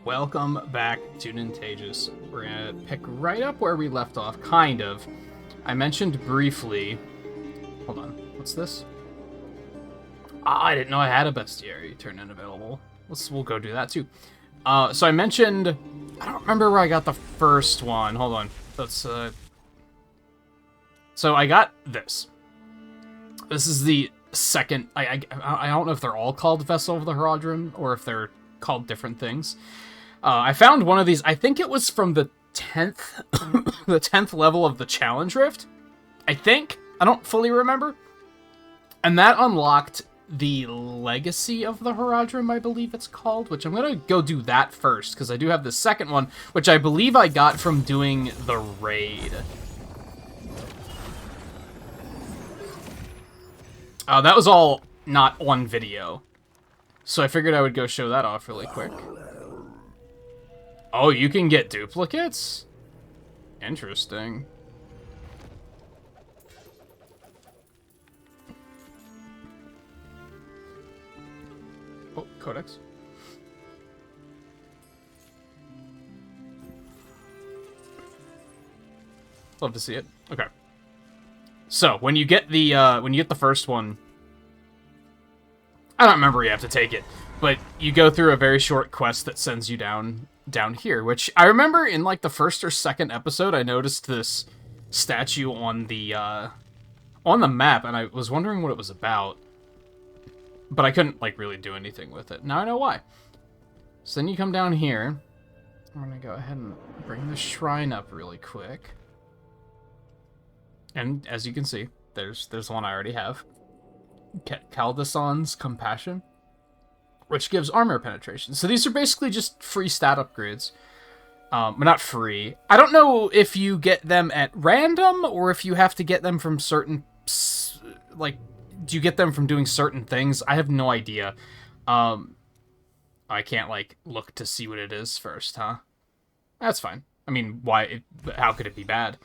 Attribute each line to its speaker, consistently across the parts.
Speaker 1: Welcome back to Nintagious. We're gonna pick right up where we left off, kind of. I mentioned briefly... Hold on, what's this? Ah, I didn't know I had a bestiary turn in available. We'll go do that too. So I mentioned... I don't remember where I got the first one. Hold on. So I got this. This is the second... I don't know if they're all called Vessel of the Horadrim, or if they're called different things. I found one of these. I think it was from the 10th, the 10th level of the Challenge Rift. I think. I don't fully remember. And that unlocked the Legacy of the Horadrim, I believe it's called, which I'm going to go do that first, because I do have the second one, which I believe I got from doing the raid. That was all not on video. So I figured I would go show that off really quick. Oh, you can get duplicates? Interesting. Oh, codex. Love to see it. Okay. So, when you get the first one, I don't remember where you have to take it, but you go through a very short quest that sends you down here, which I remember in like the first or second episode, I noticed this statue on the map, and I was wondering what it was about, but I couldn't like really do anything with it. Now I know why. So then you come down here. I'm gonna go ahead and bring the shrine up really quick, and as you can see, there's one I already have. Kaldason's Compassion, which gives armor penetration. So these are basically just free stat upgrades. But not free. I don't know if you get them at random, or if you have to get them from certain... Like, do you get them from doing certain things? I have no idea. I can't, like, look to see what it is first, huh? That's fine. I mean, how could it be bad?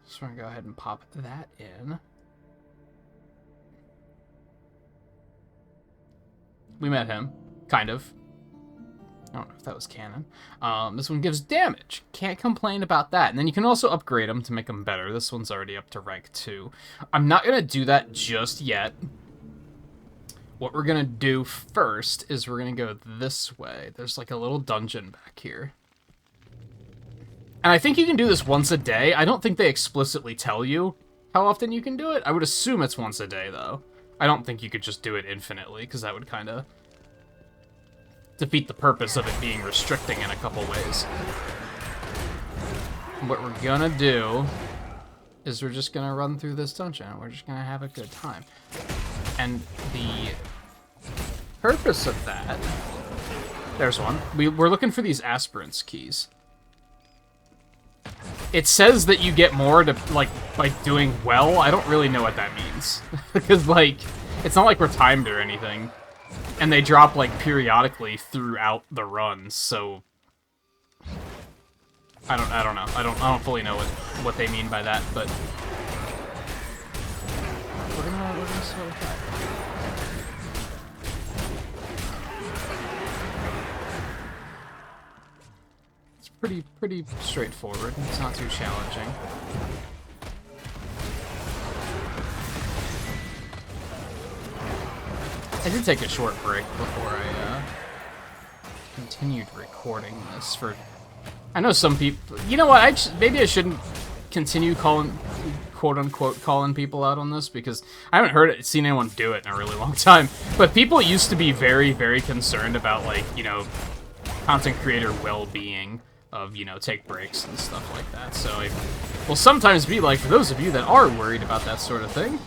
Speaker 1: So we're gonna go ahead and pop that in. We met him. Kind of. I don't know if that was canon. This one gives damage. Can't complain about that. And then you can also upgrade them to make them better. This one's already up to rank 2. I'm not going to do that just yet. What we're going to do first is we're going to go this way. There's like a little dungeon back here. And I think you can do this once a day. I don't think they explicitly tell you how often you can do it. I would assume it's once a day, though. I don't think you could just do it infinitely, because that would kind of defeat the purpose of it being restricting in a couple ways. What we're gonna do is we're just gonna run through this dungeon, and we're just gonna have a good time. And the purpose of that... There's one. We're looking for these aspirants keys. It says that you get more to, like, by doing well. I don't really know what that means. Because, like, it's not like we're timed or anything. And they drop, like, periodically throughout the run, so... I don't know. I don't fully know what they mean by that, but... We're gonna start with that. Pretty straightforward. It's not too challenging. I did take a short break before I continued recording this for... I know some people... You know what? Maybe I shouldn't continue quote-unquote calling people out on this, because I haven't seen anyone do it in a really long time. But people used to be very, very concerned about, like, you know, content creator well-being. Of, you know, take breaks and stuff like that. So it will sometimes be like, for those of you that are worried about that sort of thing,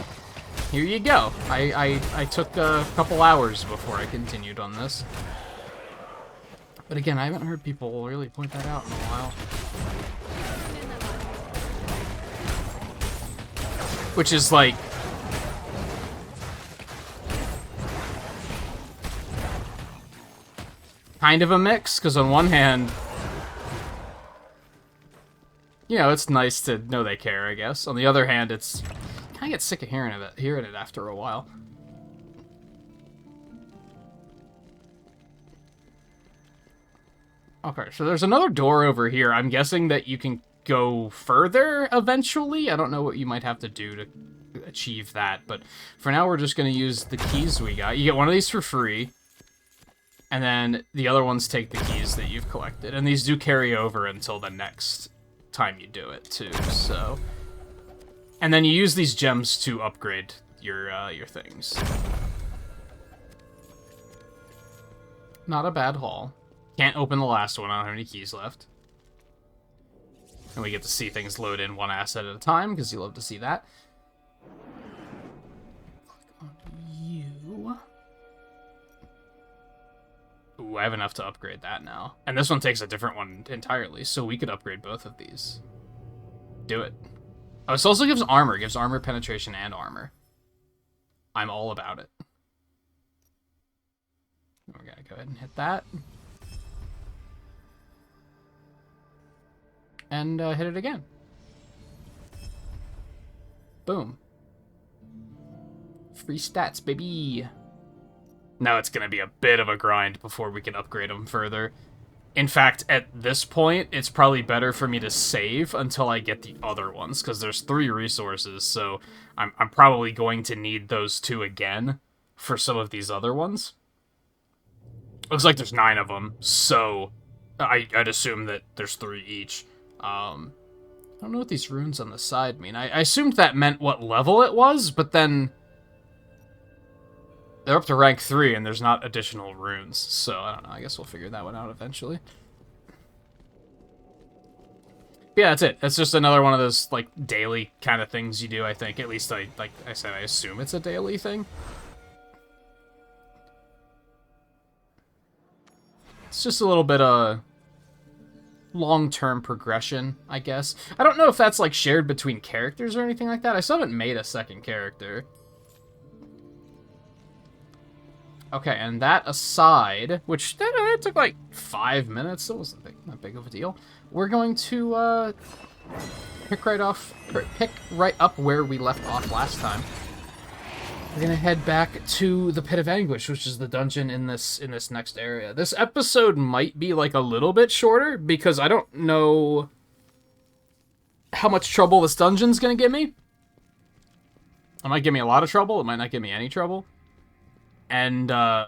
Speaker 1: here you go. I took a couple hours before I continued on this. But again, I haven't heard people really point that out in a while. Which is like... kind of a mix, because on one hand... You know, it's nice to know they care, I guess. On the other hand, it's... I kind of get sick of hearing it after a while. Okay, so there's another door over here. I'm guessing that you can go further eventually. I don't know what you might have to do to achieve that, but for now we're just going to use the keys we got. You get one of these for free, and then the other ones take the keys that you've collected, and these do carry over until the next time you do it too. So, and then you use these gems to upgrade your things. Not a bad haul. Can't open the last one. I don't have any keys left. And we get to see things load in one asset at a time, because you love to see that. Click on you. Ooh, I have enough to upgrade that now. And this one takes a different one entirely, so we could upgrade both of these. Do it. Oh, this also gives armor. It gives armor, penetration, and armor. I'm all about it. We're gonna go ahead and hit that. And hit it again. Boom. Free stats, baby. Now it's going to be a bit of a grind before we can upgrade them further. In fact, at this point, it's probably better for me to save until I get the other ones, because there's 3 resources, so I'm probably going to need those 2 again for some of these other ones. Looks like there's 9 of them, so I'd assume that there's 3 each. I don't know what these runes on the side mean. I assumed that meant what level it was, but then they're up to rank 3 and there's not additional runes. So, I don't know. I guess we'll figure that one out eventually. But yeah, that's it. That's just another one of those, like, daily kind of things you do, I think. At least, like I said, I assume it's a daily thing. It's just a little bit of long-term progression, I guess. I don't know if that's, like, shared between characters or anything like that. I still haven't made a second character. Okay, and that aside, which that took, like, 5 minutes. It wasn't that big of a deal. We're going to, pick right up where we left off last time. We're gonna head back to the Pit of Anguish, which is the dungeon in this next area. This episode might be like a little bit shorter because I don't know how much trouble this dungeon's gonna give me. It might give me a lot of trouble. It might not give me any trouble. And I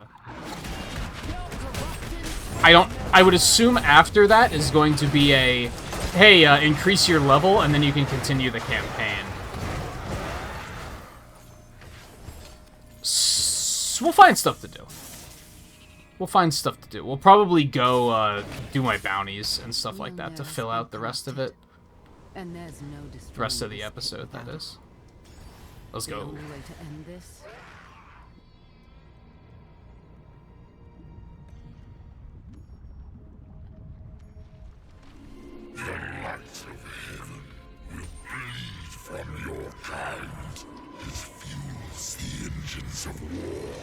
Speaker 1: would assume after that is going to be a, hey, increase your level and then you can continue the campaign. We'll find stuff to do. We'll probably go do my bounties and stuff like that to fill out the rest of it.
Speaker 2: And there's no
Speaker 1: The rest of the episode, that is. Let's go.
Speaker 2: The only way to end this.
Speaker 3: The light of heaven will bleed from your kind. This fuels the engines of war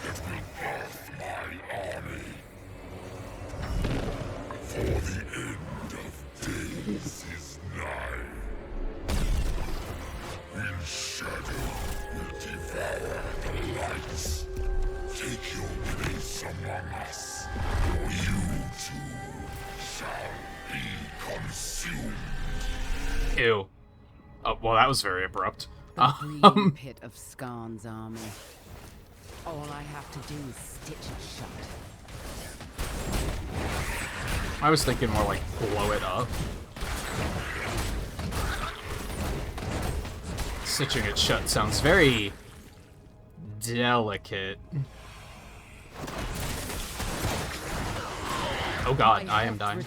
Speaker 3: that will birth my army. For the end of days is nigh. When shadow will devour the lights, take your place among us, or you too shall be consumed.
Speaker 1: Ew. Oh, well, that was very abrupt.
Speaker 2: The breeding pit of Skarn's army. All I have to do is stitch it shut.
Speaker 1: I was thinking more like blow it up. Stitching it shut sounds very delicate. Oh god, I am dying.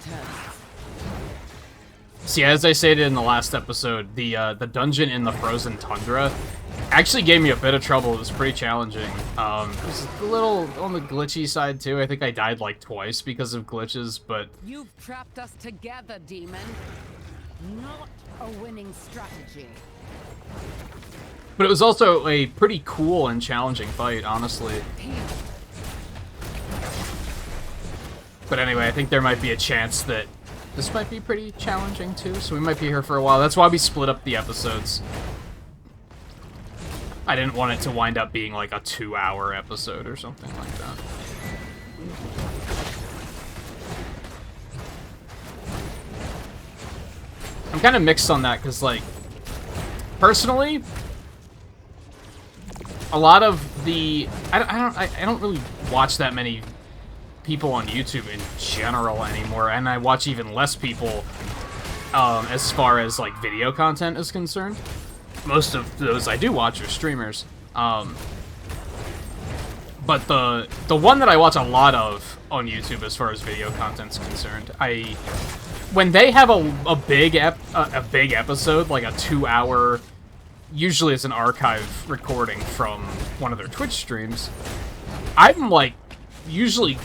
Speaker 1: See, as I stated in the last episode, the dungeon in the frozen tundra actually gave me a bit of trouble. It was pretty challenging. It was a little on the glitchy side too. I think I died like twice because of glitches, but
Speaker 2: You've trapped us together, demon. Not a winning strategy.
Speaker 1: it was also a pretty cool and challenging fight, honestly. But anyway, I think there might be a chance that this might be pretty challenging too, so we might be here for a while. That's why we split up the episodes. I didn't want it to wind up being like a 2-hour episode or something like that. kind of mixed on that because, like, personally, a lot of the I don't really watch that many people on YouTube in general anymore, and I watch even less people as far as like video content is concerned. Most of those I do watch are streamers. But the one that I watch a lot of on YouTube as far as video content's concerned, when they have a big episode, like a 2-hour, usually it's an archive recording from one of their Twitch streams, I'm like usually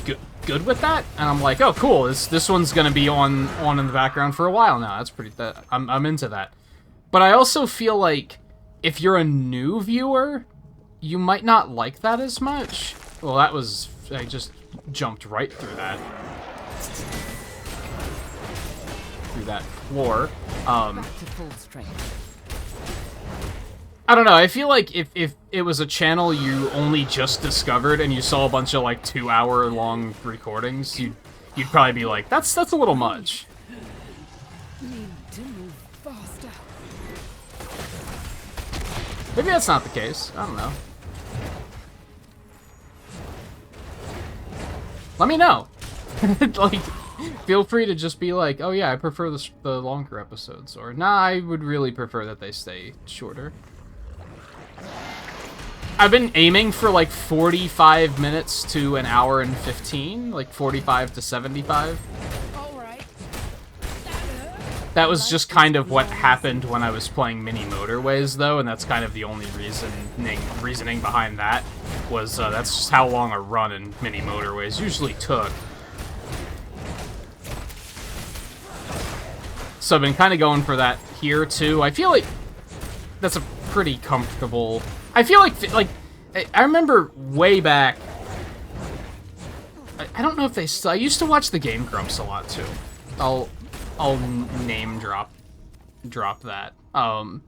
Speaker 1: good with that, and I'm like, oh cool, this one's gonna be on in the background for a while now. That's pretty. I'm into that. But I also feel like if you're a new viewer, you might not like that as much. Well, I just jumped right through that. Through that floor.
Speaker 2: Back to full strength.
Speaker 1: I don't know, I feel like if it was a channel you only just discovered and you saw a bunch of like 2-hour long recordings, you'd probably be like, that's a little much.
Speaker 2: Need to move faster.
Speaker 1: Maybe that's not the case. I don't know. Let me know. Like, feel free to just be like, oh yeah, I prefer the longer episodes, or nah, I would really prefer that they stay shorter. I've been aiming for like 45 minutes to an hour and 15, like 45 to 75.
Speaker 2: Alright.
Speaker 1: That was just kind of what happened when I was playing Mini Motorways, though, and that's kind of the only reasoning behind that, was that's just how long a run in Mini Motorways usually took. So I've been kind of going for that here, too. I feel like that's a pretty comfortable... I feel like I remember way back... I don't know if they still... I used to watch the Game Grumps a lot, too. I'll name drop that. Oh,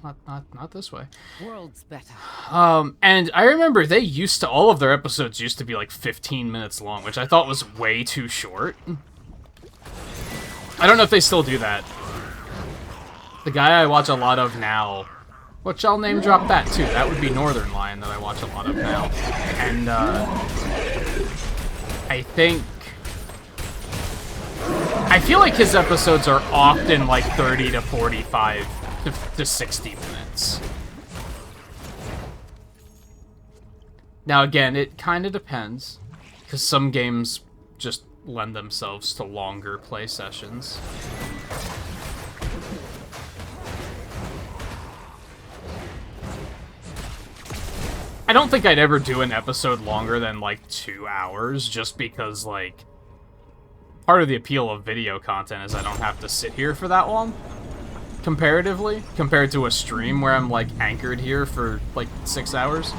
Speaker 1: not this way.
Speaker 2: World's better.
Speaker 1: And I remember all of their episodes used to be like 15 minutes long, which I thought was way too short. I don't know if they still do that. The guy I watch a lot of now, which I'll name drop that too. That would be Northern Lion that I watch a lot of now. And I feel like his episodes are often like 30 to 45 to 60 minutes. Now again, it kind of depends, because some games just lend themselves to longer play sessions. I don't think I'd ever do an episode longer than like 2 hours, just because like part of the appeal of video content is I don't have to sit here for that long, comparatively, compared to a stream where I'm like anchored here for like 6 hours.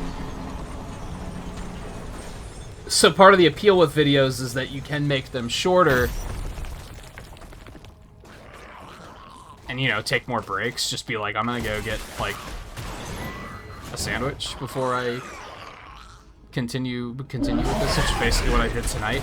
Speaker 1: So part of the appeal with videos is that you can make them shorter and, you know, take more breaks. Just be like, I'm gonna go get like a sandwich before I continue with this, which is basically what I did tonight.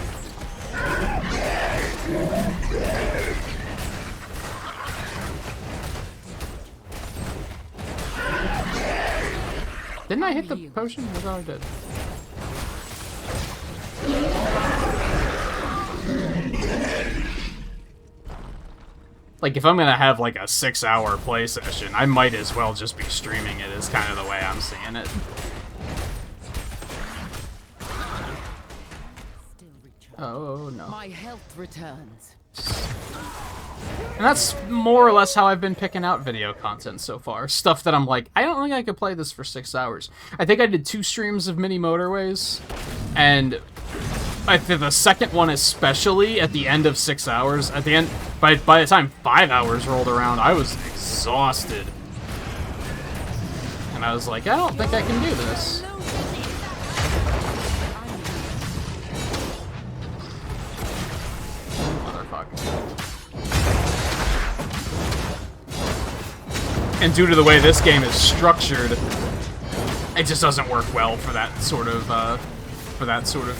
Speaker 1: Didn't I hit the potion? I thought I did. Like, if I'm gonna have like a 6-hour play session, I might as well just be streaming it, is kind of the way I'm seeing it. Oh no.
Speaker 2: My health returns.
Speaker 1: And that's more or less how I've been picking out video content so far. Stuff that I'm like, I don't think I could play this for 6 hours. I think I did 2 streams of Mini Motorways, and I think the second one especially, at the end of 6 hours, at the end, by the time 5 hours rolled around, I was exhausted. And I was like, I don't think I can do this. And due to the way this game is structured, it just doesn't work well for that sort of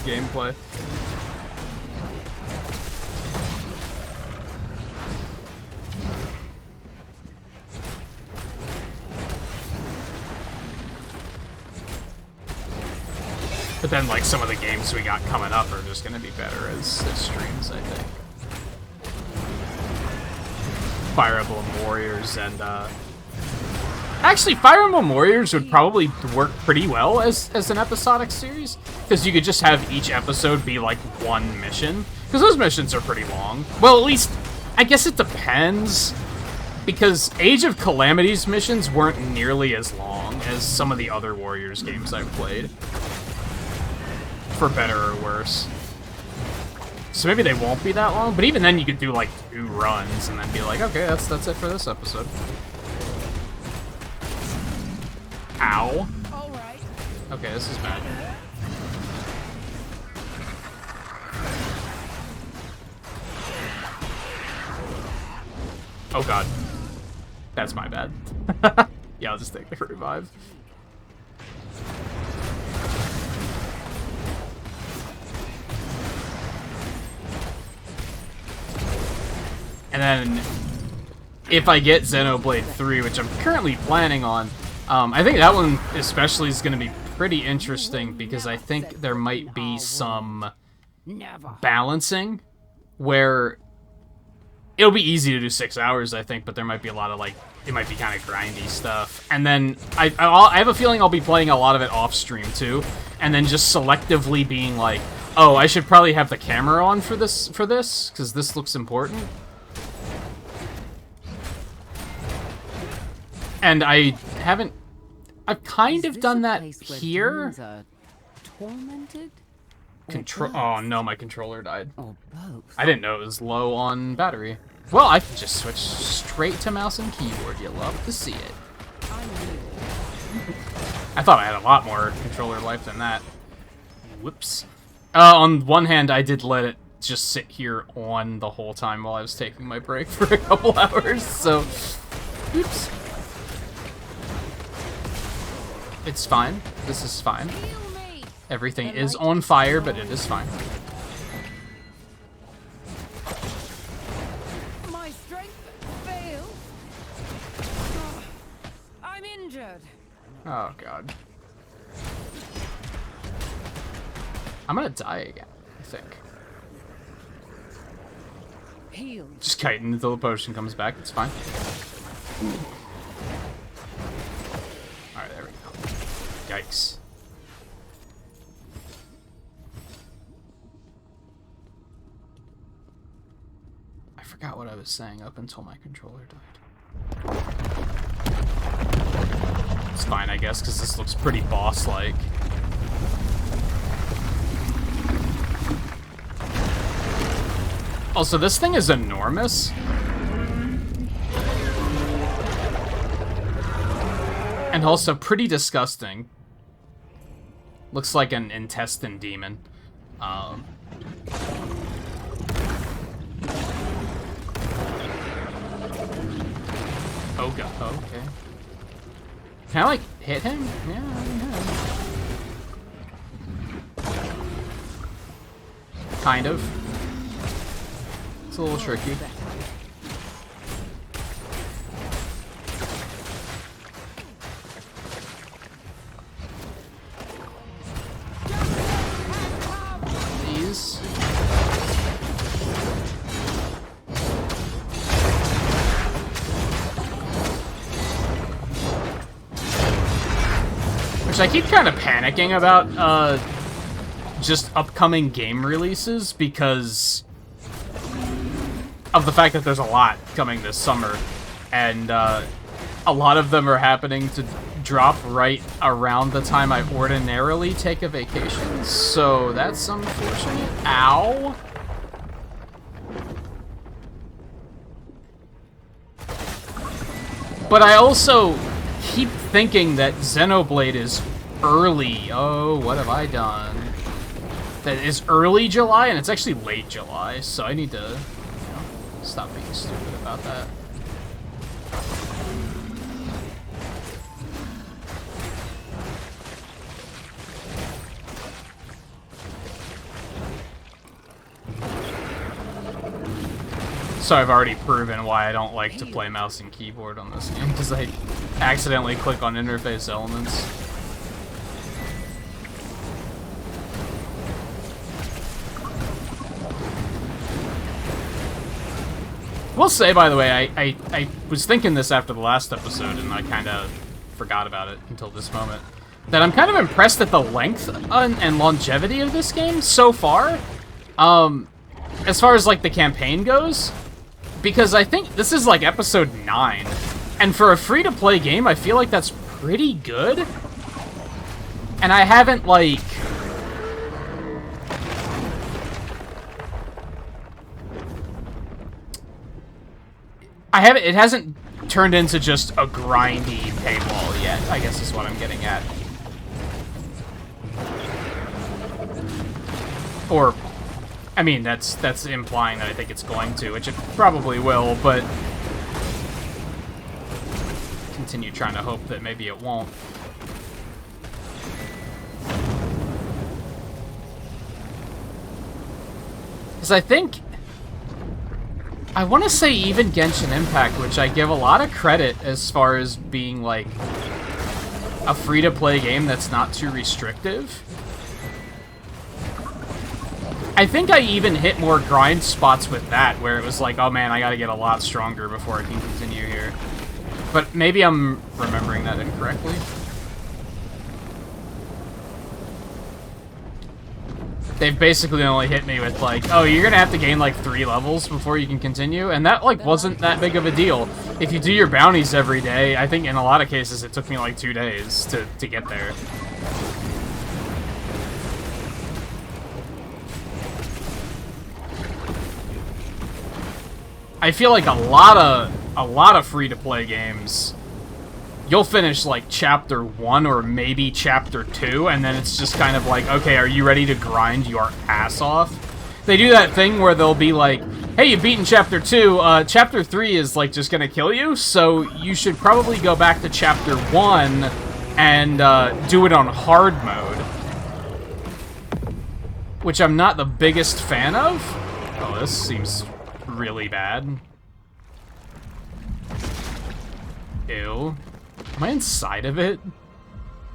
Speaker 1: gameplay. But then, like, some of the games we got coming up are just gonna be better as streams, I think. Fire Emblem Warriors and, Actually, Fire Emblem Warriors would probably work pretty well as an episodic series, because you could just have each episode be, like, one mission. Because those missions are pretty long. Well, at least, I guess it depends, because Age of Calamity's missions weren't nearly as long as some of the other Warriors games I've played. For better or worse. So maybe they won't be that long, but even then you could do, like, 2 runs and then be like, okay, that's it for this episode. Ow.
Speaker 2: Alright.
Speaker 1: Okay, this is bad. Oh god. That's my bad. Yeah, I'll just take the revive. And then, if I get Xenoblade 3, which I'm currently planning on, I think that one especially is going to be pretty interesting, because I think there might be some balancing where it'll be easy to do 6 hours, I think, but there might be a lot of, like, it might be kind of grindy stuff. And then I have a feeling I'll be playing a lot of it off stream too, and then just selectively being like, oh, I should probably have the camera on for this, because this looks important. And I've kind of done that here.
Speaker 2: Tormented?
Speaker 1: Oh no, my controller died.
Speaker 2: Or both.
Speaker 1: I didn't know it was low on battery. Well, I can just switch straight to mouse and keyboard. You love to see it. I thought I had a lot more controller life than that. Whoops. On one hand, I did let it just sit here on the whole time while I was taking my break for a couple hours, so... Oops. It's fine. This is fine. Everything is on fire, but it is fine.
Speaker 2: My strength failed. I'm injured.
Speaker 1: Oh god. I'm gonna die again, I think.
Speaker 2: Heal.
Speaker 1: Just kiting until the potion comes back, it's fine. Alright, there we go. Yikes. I forgot what I was saying up until my controller died. It's fine, I guess, because this looks pretty boss-like. Also, this thing is enormous. And also pretty disgusting. Looks like an intestine demon. Oh god, oh, okay. Can I, like, hit him? Yeah, I can. Kind of. It's a little tricky. These. Which I keep kind of panicking about, just upcoming game releases because of the fact that there's a lot coming this summer, and a lot of them are happening to drop right around the time I ordinarily take a vacation, so that's unfortunate. Ow! But I also keep thinking that Xenoblade is early. Oh, what have I done? That is early July, and it's actually late July, so I need to, stop being stupid about that. So I've already proven why I don't like to play mouse and keyboard on this game, because I accidentally click on interface elements. Will say, by the way, I was thinking this after the last episode, and I kind of forgot about it until this moment, that I'm kind of impressed at the length and longevity of this game so far, as far as, like, the campaign goes, because I think this is, like, episode 9, and for a free-to-play game, I feel like that's pretty good, and I haven't, like... it hasn't turned into just a grindy paywall yet, I guess is what I'm getting at. Or, I mean, that's implying that I think it's going to, which it probably will, but continue trying to hope that maybe it won't. Because I think... I want to say even Genshin Impact, which I give a lot of credit as far as being, like, a free-to-play game that's not too restrictive. I think I even hit more grind spots with that, where it was like, oh man, I gotta get a lot stronger before I can continue here. But maybe I'm remembering that incorrectly. They've basically only hit me with, like, oh, you're gonna have to gain, like, 3 levels before you can continue, and that, like, wasn't that big of a deal. If you do your bounties every day, I think in a lot of cases it took me, like, 2 days to get there. I feel like a lot of free-to-play games, you'll finish, like, Chapter 1 or maybe Chapter 2, and then it's just kind of like, okay, are you ready to grind your ass off? They do that thing where they'll be like, hey, you've beaten Chapter 2, Chapter 3 is, like, just gonna kill you, so you should probably go back to Chapter 1 and do it on hard mode. Which I'm not the biggest fan of. Oh, this seems really bad. Ew. Am I inside of it?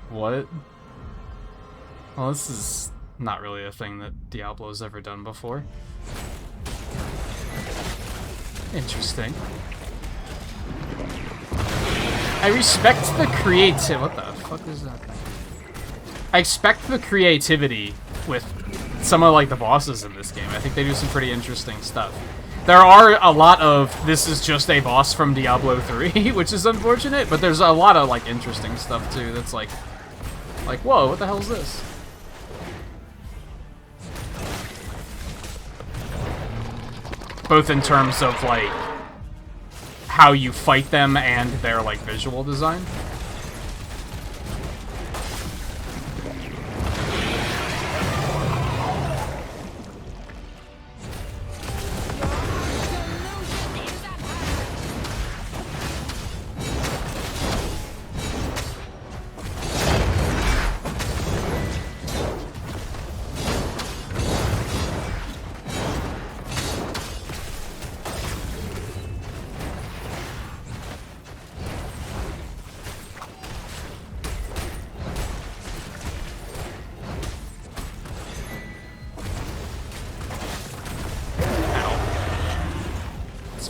Speaker 1: What? Well, this is not really a thing that Diablo's ever done before. Interesting. I respect the creativity. What the fuck is that thing? I expect the creativity with some of, like, the bosses in this game. I think they do some pretty interesting stuff. There are a lot of, this is just a boss from Diablo 3, which is unfortunate, but there's a lot of, like, interesting stuff, too, that's like, whoa, what the hell is this? Both in terms of, like, how you fight them and their, like, visual design.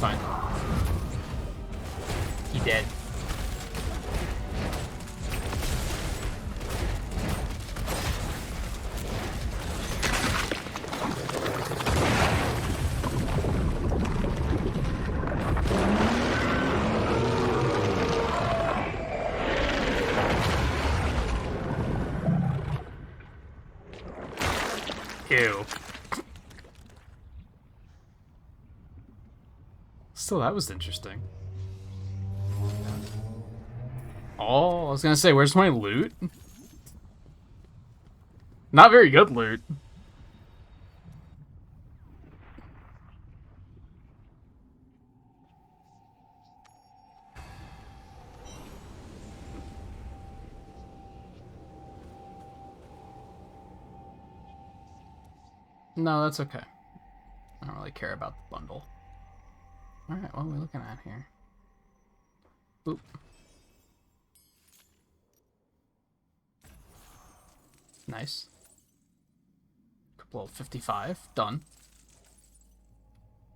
Speaker 1: Fine. He dead. Ew. Still, that was interesting. Oh, I was gonna say, where's my loot? Not very good loot. No, that's okay. I don't really care about the bundle. Alright, what are we looking at here? Oop. Nice. Couple of 55, done.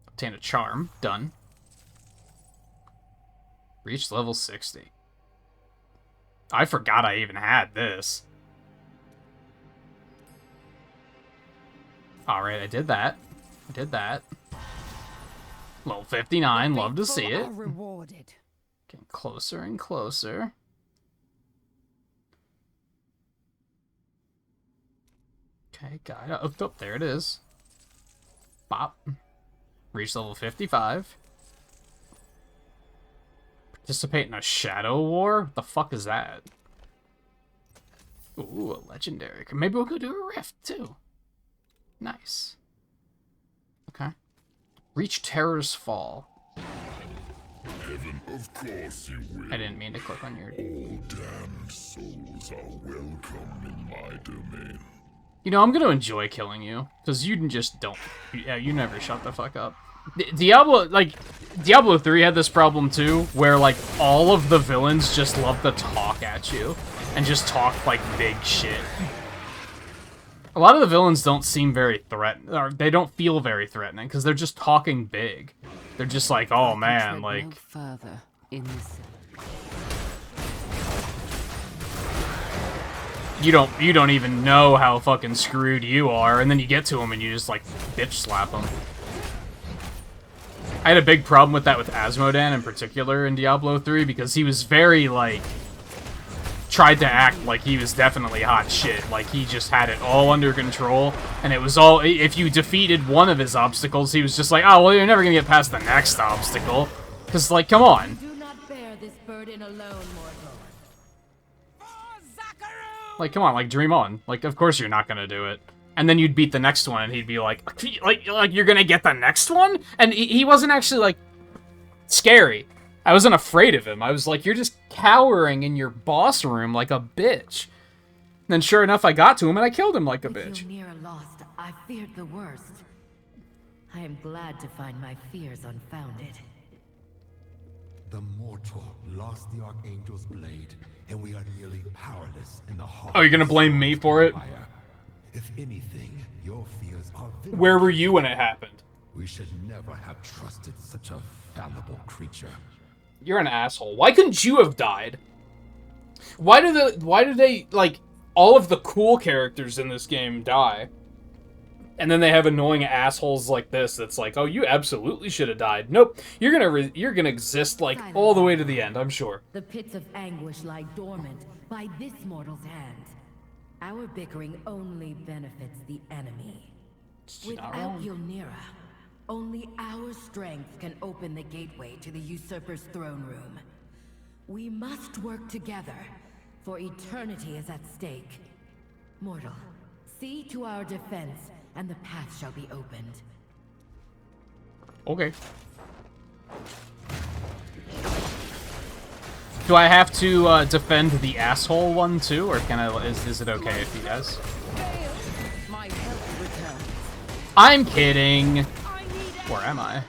Speaker 1: Obtain a charm, done. Reach level 60. I forgot I even had this. Alright, I did that. I did that. Level 59, love to see it.
Speaker 2: Rewarded.
Speaker 1: Getting closer and closer. Okay, got it. Oh, there it is. Bop. Reach level 55. Participate in a shadow war? What the fuck is that? Ooh, a legendary. Maybe we'll go do a rift, too. Nice. Okay. Reach Terror's Fall.
Speaker 3: Heaven, of course you will.
Speaker 1: I didn't mean to click on your...
Speaker 3: All damned souls are welcome in my domain.
Speaker 1: You know, I'm gonna enjoy killing you. Because you just don't... Yeah, you never shut the fuck up. Diablo, like... Diablo 3 had this problem, too, where, like, all of the villains just love to talk at you. And just talk, like, big shit. A lot of the villains don't seem very threatening, or they don't feel very threatening, because they're just talking big. They're just like, oh man, like...
Speaker 2: No further in this.
Speaker 1: You don't even know how fucking screwed you are, and then you get to them and you just, like, bitch slap them. I had a big problem with that with Asmodan in particular in Diablo 3, because he was very, like... tried to act like he was definitely hot shit, like he just had it all under control, and it was all, if you defeated one of his obstacles, he was just like, oh, well, you're never gonna get past the next obstacle, because, like, come on.
Speaker 2: Do not bear this burden alone, mortal.
Speaker 1: Like, come on, like, dream on. Like, of course you're not gonna do it. And then you'd beat the next one, and he'd be like you're gonna get the next one? And he wasn't actually, like, scary. I wasn't afraid of him. I was like, you're just cowering in your boss room like a bitch. And then sure enough, I got to him and I killed him like a bitch.
Speaker 2: With Ymira lost, I feared the worst. I am glad to find my fears unfounded.
Speaker 4: The mortal lost the Archangel's blade, and we are nearly powerless in the heart.
Speaker 1: Oh, you're gonna blame me for it?
Speaker 4: If anything, your fears are vindicated.
Speaker 1: Where were you when it happened?
Speaker 4: We should never have trusted such a fallible creature.
Speaker 1: You're an asshole. Why couldn't you have died? Why do they, like, all of the cool characters in this game die? And then they have annoying assholes like this that's like, oh, you absolutely should have died. Nope, you're gonna exist, like, all the way to the end, I'm sure.
Speaker 2: The pits of anguish lie dormant by this mortal's hand. Our bickering only benefits the enemy. Without Ymira, only our strength can open the gateway to the usurper's throne room. We must work together, for eternity is at stake. Mortal, see to our defense, and the path shall be opened.
Speaker 1: Okay. Do I have to defend the asshole one too, or can I? Is it okay if he does?
Speaker 2: My health returns.
Speaker 1: I'm kidding. Where am I?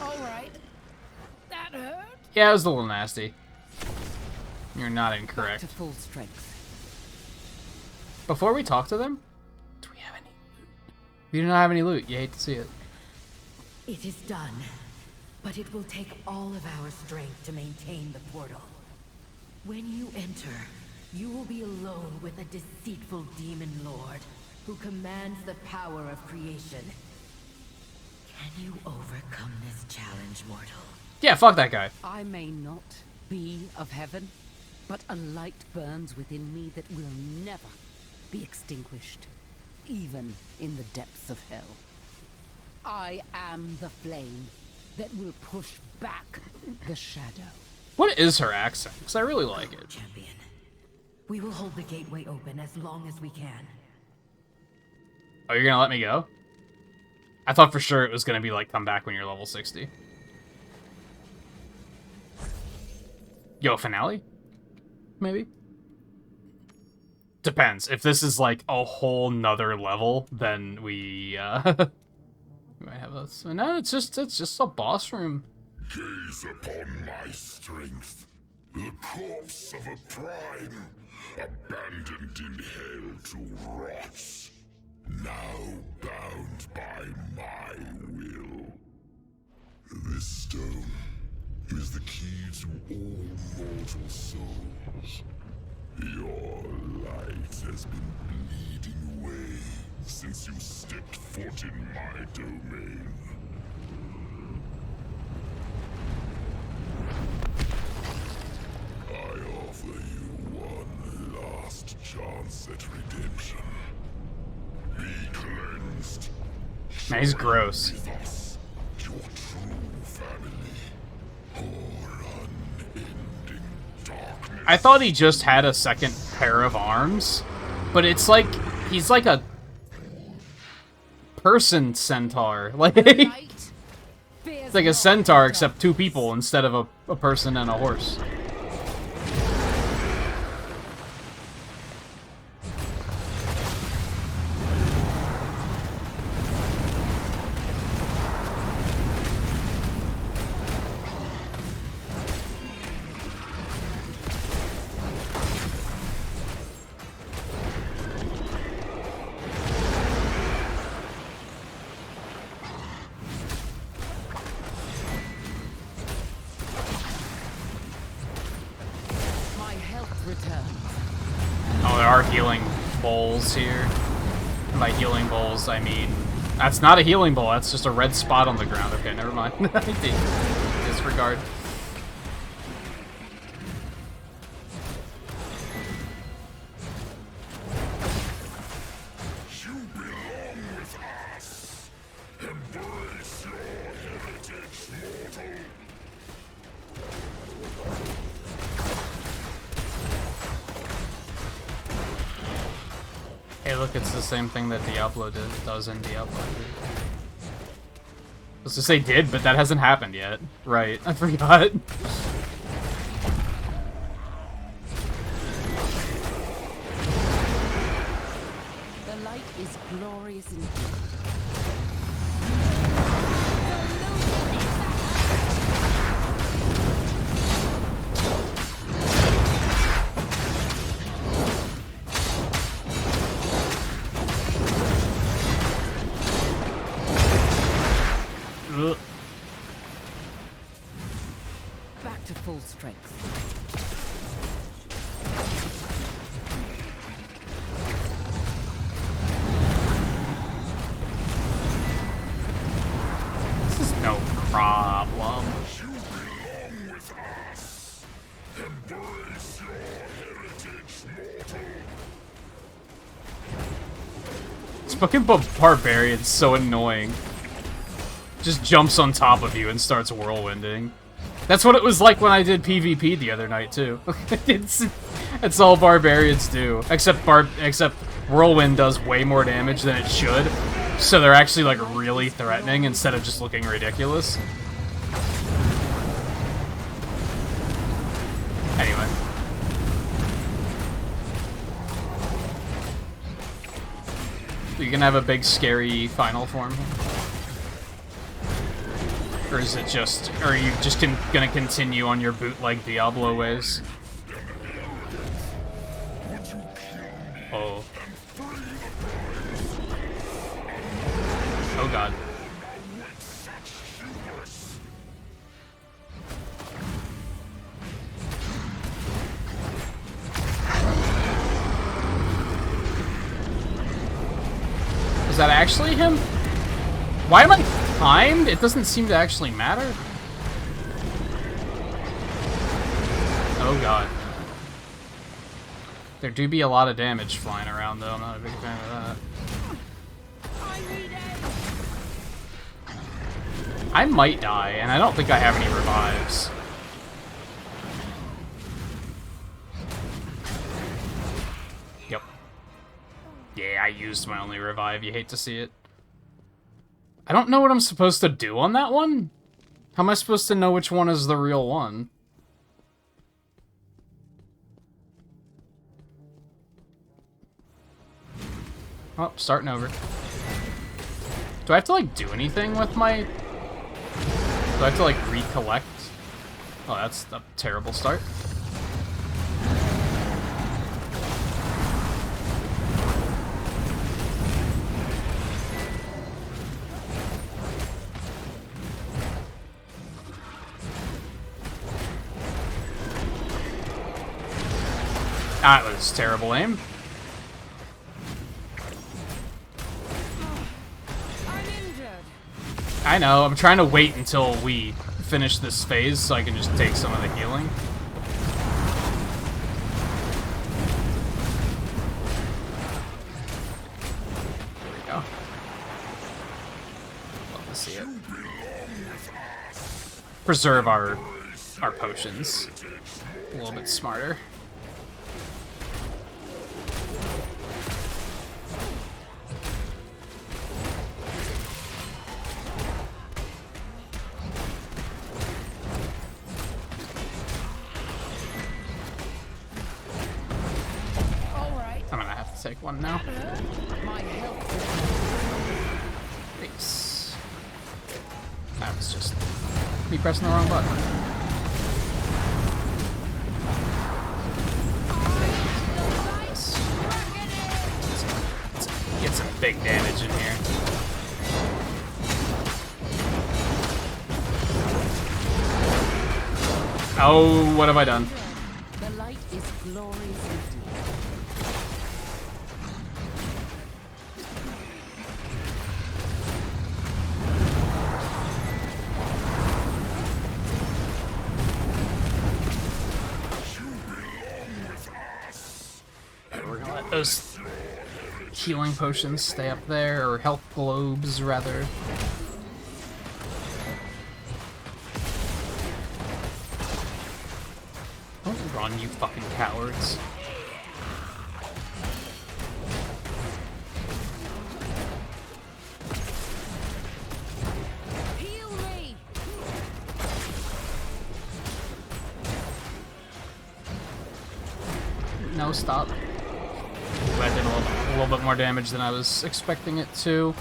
Speaker 2: Alright. That hurt?
Speaker 1: Yeah, it was a little nasty. You're not incorrect.
Speaker 2: Back to full strength.
Speaker 1: Before we talk to them, do we have any loot? We do not have any loot. You hate to see it.
Speaker 2: It is done, but it will take all of our strength to maintain the portal. When you enter, you will be alone with a deceitful demon lord who commands the power of creation. Can you overcome this challenge, mortal?
Speaker 1: Yeah, fuck that guy.
Speaker 5: I may not be of heaven, but a light burns within me that will never be extinguished, even in the depths of hell. I am the flame that will push back the shadow.
Speaker 1: What is her accent? Because I really like it.
Speaker 2: Champion, we will hold the gateway open as long as we can.
Speaker 1: Oh, you're gonna let me go? I thought for sure it was gonna be like, come back when you're level 60. Yo, finale? Maybe? Depends. If this is like a whole nother level, then we we might have a... No, it's just a boss room.
Speaker 3: Gaze upon my strength, the corpse of a prime, abandoned in hell to rot. now bound by my will. This stone is the key to all mortal souls. Your light has been bleeding away since you stepped foot in my domain. I offer you one last chance at redemption. Be cleansed.
Speaker 1: Man, he's gross.
Speaker 3: With us, your true family, or unending darkness.
Speaker 1: I thought he just had a second pair of arms, but it's like he's like a person centaur. Like it's like a centaur except two people instead of a person and a horse. Oh, there are healing bowls here. And by healing bowls, I mean... That's not a healing bowl, that's just a red spot on the ground. Okay, never mind. Disregard.
Speaker 3: You belong with us. Embrace your heritage, mortal.
Speaker 1: Hey, look, it's the same thing that Diablo does in Diablo. I was to say did, but that hasn't happened yet. Right, I forgot.
Speaker 5: The light is glorious indeed. Back to full strength.
Speaker 1: This is no problem.
Speaker 3: You belong with us. Embrace your heritage, mortal.
Speaker 1: This fucking barbarian's so annoying. Just jumps on top of you and starts whirlwinding. That's what it was like when I did PvP the other night too. It's all barbarians do, except whirlwind does way more damage than it should. So they're actually like really threatening instead of just looking ridiculous. Anyway. You can have a big scary final form. Or is it just, or are you just gonna continue on your bootleg Diablo ways? Oh. Oh god. Is that actually him? Why am I timed? It doesn't seem to actually matter. Oh god. There do be a lot of damage flying around though, I'm not a big fan of that. I might die, and I don't think I have any revives. Yep. Yeah, I used my only revive, you hate to see it. I don't know what I'm supposed to do on that one. How am I supposed to know which one is the real one? Oh, starting over. Do I have to, like, do anything with my... Do I have to, like, recollect? Oh, that's a terrible start. That was terrible aim.
Speaker 5: I'm injured.
Speaker 1: I know, I'm trying to wait until we finish this phase so I can just take some of the healing. There we go. Love to see it. Preserve our potions a little bit smarter. I'm gonna have to take one now.
Speaker 5: My health.
Speaker 1: Thanks. That was just me pressing the wrong button. Let's get some big damage in here. Oh, what have I done?
Speaker 5: The light is glorious indeed.
Speaker 1: We're gonna let those healing potions stay up there, or health globes, rather. Don't run, you fucking cowards.
Speaker 5: Heal me.
Speaker 1: No, stop. That did a little bit more damage than I was expecting it to.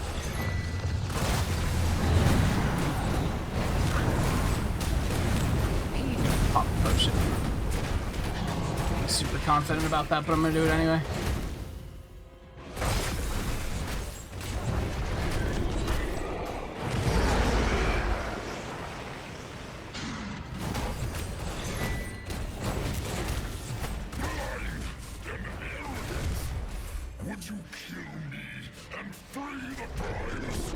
Speaker 1: Pop potion. Super confident about that, but I'm gonna do it anyway.
Speaker 3: Would you kill me and free the prize?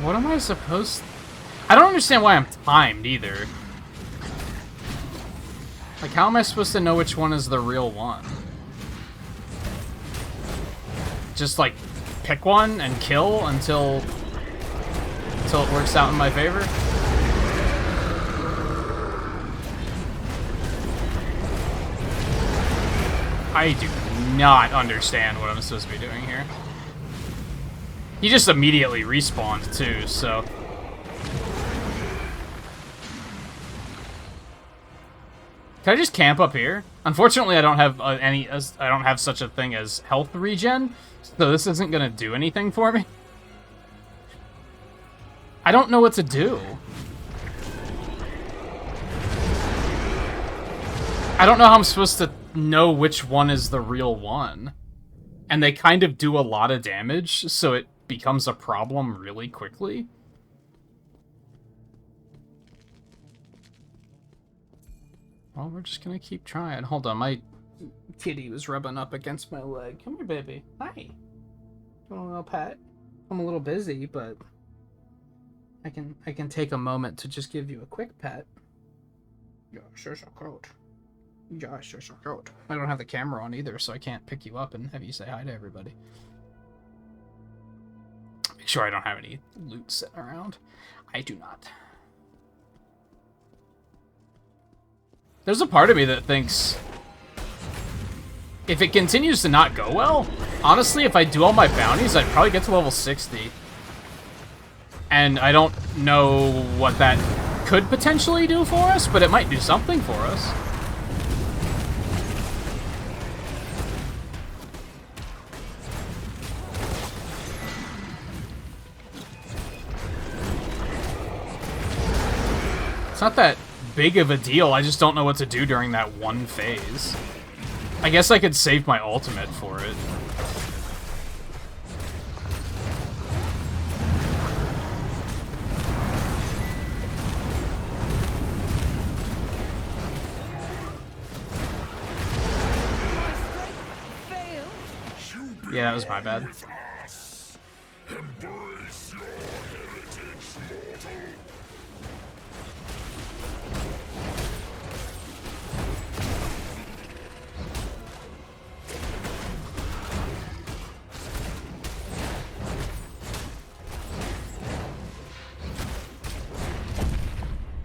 Speaker 1: What am I supposed... I don't understand why I'm timed, either. Like, how am I supposed to know which one is the real one? Just, like, pick one and kill until it works out in my favor? I do not understand what I'm supposed to be doing here. He just immediately respawned, too, so... Can I just camp up here? Unfortunately, I don't have I don't have such a thing as health regen, so this isn't gonna do anything for me. I don't know what to do. I don't know how I'm supposed to know which one is the real one. And they kind of do a lot of damage, so it becomes a problem really quickly. Well, we're just gonna keep trying. Hold on, my kitty was rubbing up against my leg. Come here, baby. Hi. You want a little pet? I'm a little busy, but I can take a moment to just give you a quick pet. Yeah, sure, so cute. Yeah, sure, so cute. I don't have the camera on either, so I can't pick you up and have you say hi to everybody. Make sure I don't have any loot sitting around. I do not. There's a part of me that thinks if it continues to not go well, honestly, if I do all my bounties, I'd probably get to level 60. And I don't know what that could potentially do for us, but it might do something for us. It's not that big of a deal, I just don't know what to do during that one phase. I guess I could save my ultimate for it. Yeah, that was my bad.
Speaker 3: Embrace your heritage, mortal.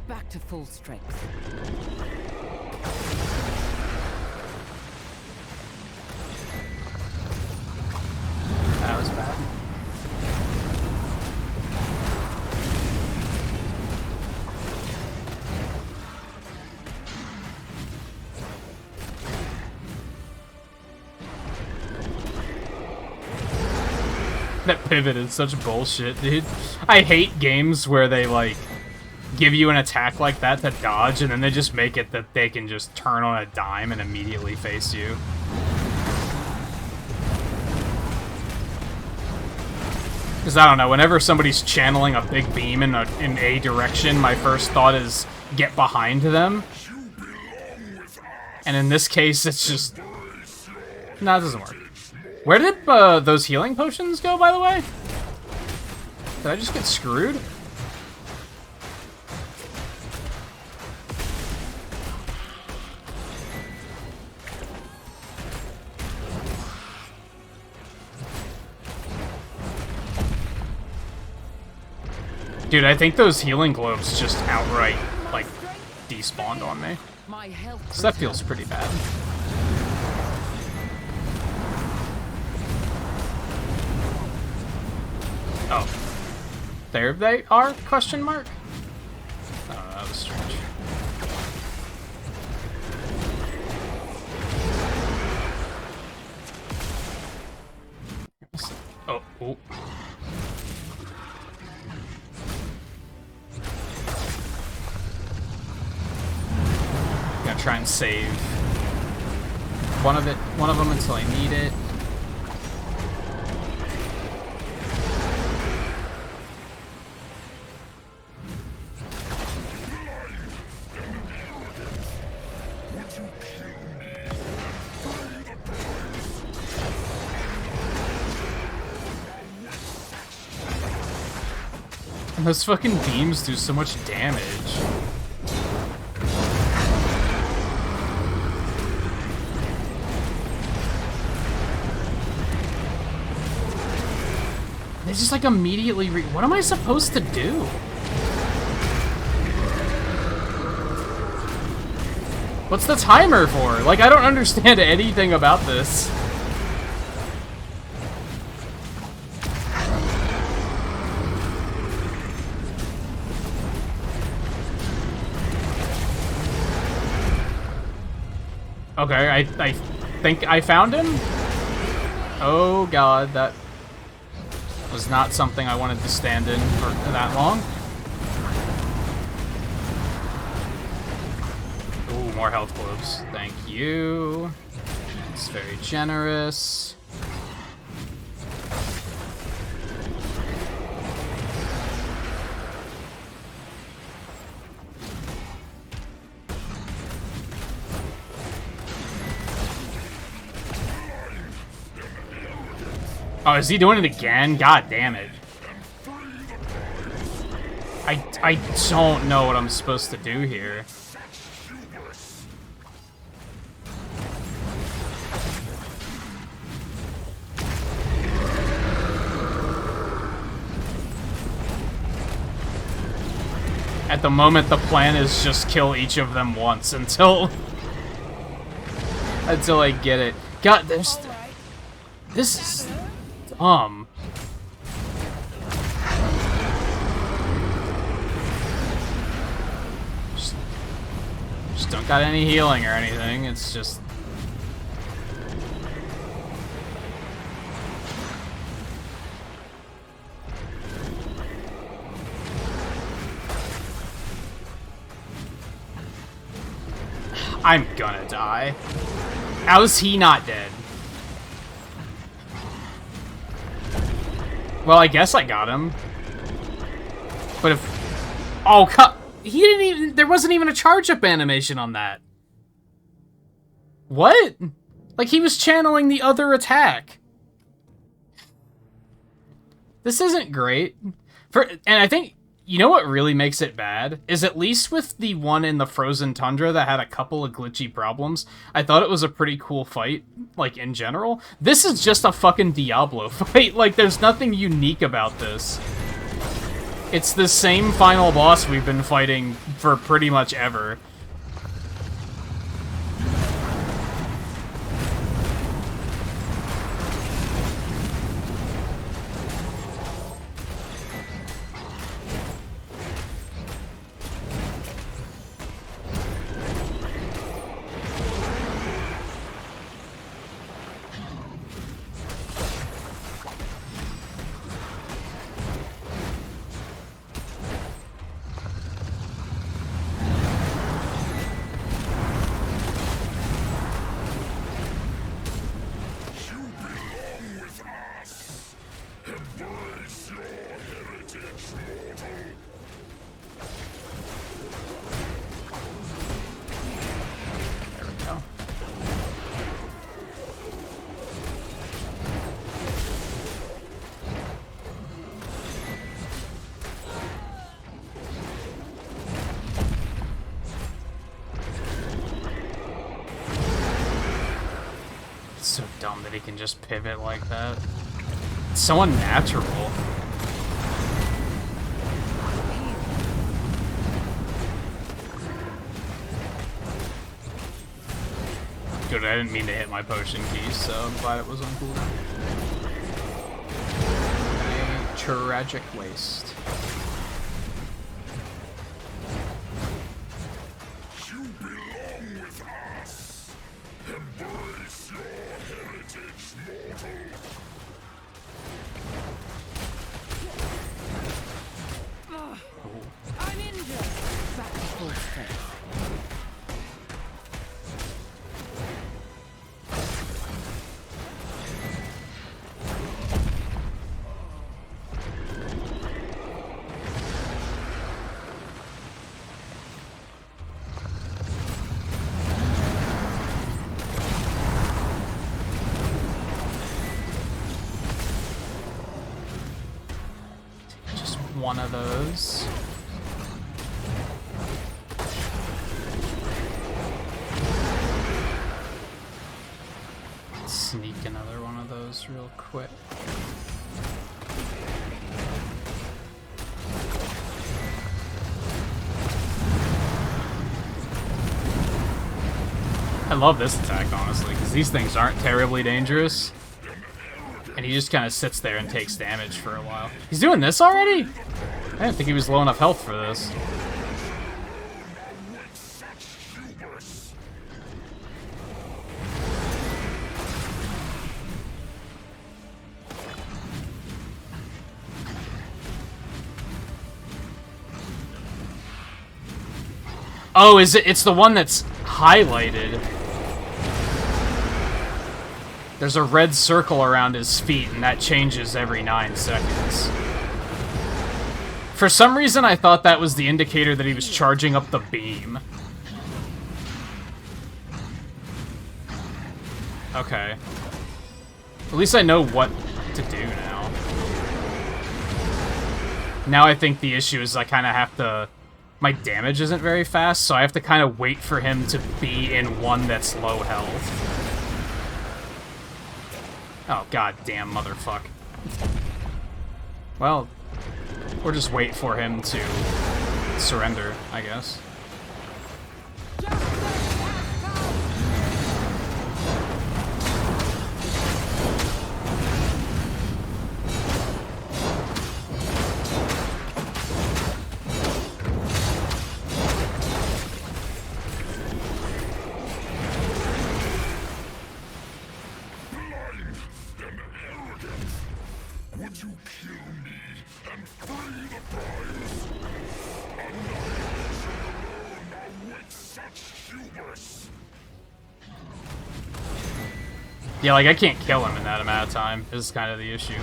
Speaker 5: Back to full strength.
Speaker 1: That was bad. That pivot is such bullshit, dude. I hate games where they, like, give you an attack like that to dodge, and then they just make it that they can just turn on a dime and immediately face you. Because, I don't know, whenever somebody's channeling a big beam in a direction, my first thought is, get behind them. And in this case, it's just... No, it doesn't work. Where did those healing potions go, by the way? Did I just get screwed? Dude, I think those healing globes just outright, like, despawned on me. So that feels pretty bad. Oh. There they are? Question mark? Oh, that was strange. Oh, oh. Gonna try and save one of them until I need it. And those fucking beams do so much damage. They just like immediately what am I supposed to do? What's the timer for? Like, I don't understand anything about this. Okay, I think I found him? Oh god, that was not something I wanted to stand in for that long. Ooh, more health globes. Thank you. It's very generous. Oh, is he doing it again? God damn it. I don't know what I'm supposed to do here. At the moment, the plan is just kill each of them once until I get it. God, this is dumb. Just don't got any healing or anything. It's just. I'm gonna die. How is he not dead? Well, I guess I got him. But if... Oh, he didn't even... There wasn't even a charge-up animation on that. What? Like, he was channeling the other attack. This isn't great. And I think, you know what really makes it bad? Is at least with the one in the frozen tundra that had a couple of glitchy problems, I thought it was a pretty cool fight, like, in general. This is just a fucking Diablo fight. Like, there's nothing unique about this. It's the same final boss we've been fighting for pretty much ever. So dumb that he can just pivot like that. It's so unnatural. Good, I didn't mean to hit my potion key, so I'm glad it was on cooldown. A tragic waste.
Speaker 5: I'm injured. Back to full strength.
Speaker 1: Just one of those. Sneak another one of those real quick. I love this attack, honestly, because these things aren't terribly dangerous. And he just kind of sits there and takes damage for a while. He's doing this already? I didn't think he was low enough health for this. Oh, is it? It's the one that's highlighted. There's a red circle around his feet, and that changes every 9 seconds. For some reason, I thought that was the indicator that he was charging up the beam. Okay. At least I know what to do now. Now I think the issue is I kind of have to... My damage isn't very fast, so I have to kind of wait for him to be in one that's low health. Oh, goddamn motherfuck. Well, or just wait for him to surrender, I guess. Yeah, like, I can't kill him in that amount of time. This is kind of the issue.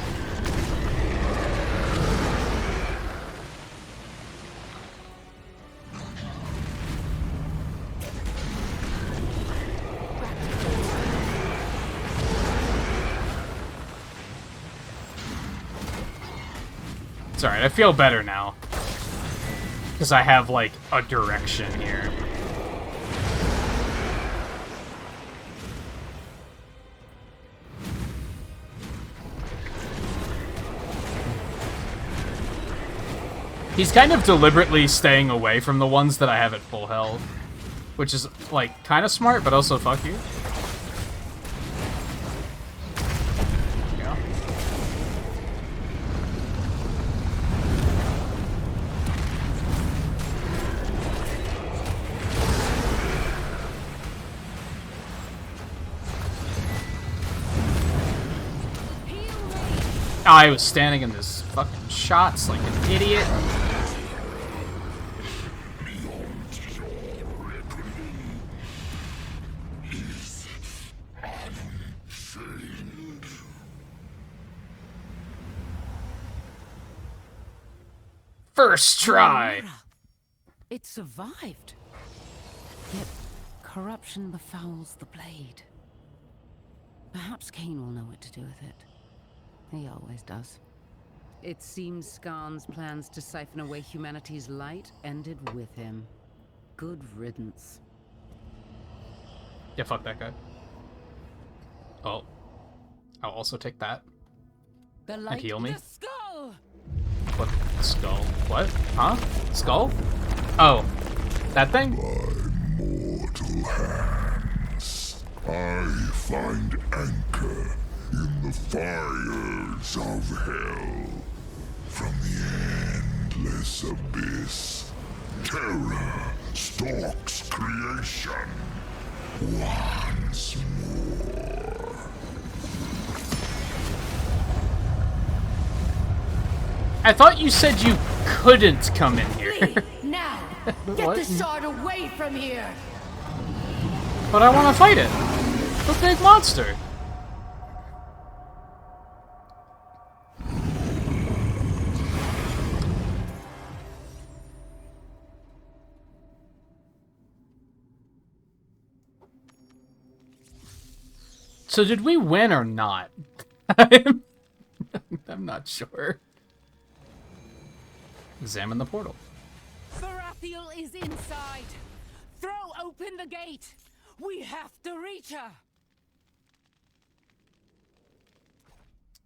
Speaker 1: It's alright, I feel better now. Because I have, like, a direction here. He's kind of deliberately staying away from the ones that I have at full health. Which is, like, kind of smart, but also fuck you. Yeah. I was standing in this fucking shots like an idiot. First try!
Speaker 5: It survived. Yet corruption befouls the blade. Perhaps Cain will know what to do with it. He always does. It seems Skarn's plans to siphon away humanity's light ended with him. Good riddance.
Speaker 1: Yeah, fuck that guy. Oh. I'll also take that.
Speaker 5: The light,
Speaker 1: And heal me.
Speaker 5: the skull!
Speaker 1: What? Skull? What? Huh? Skull? Oh. That thing?
Speaker 3: By mortal hands, I find anchor in the fires of hell. From the endless abyss, terror stalks creation once more.
Speaker 1: I thought you said you couldn't come in here.
Speaker 2: Now, get
Speaker 1: What?
Speaker 2: the shard away from here.
Speaker 1: But I want to fight it. The big monster. So did we win or not? I'm not sure. Examine the portal.
Speaker 5: Baratheon is inside. Throw open the gate. We have to reach her.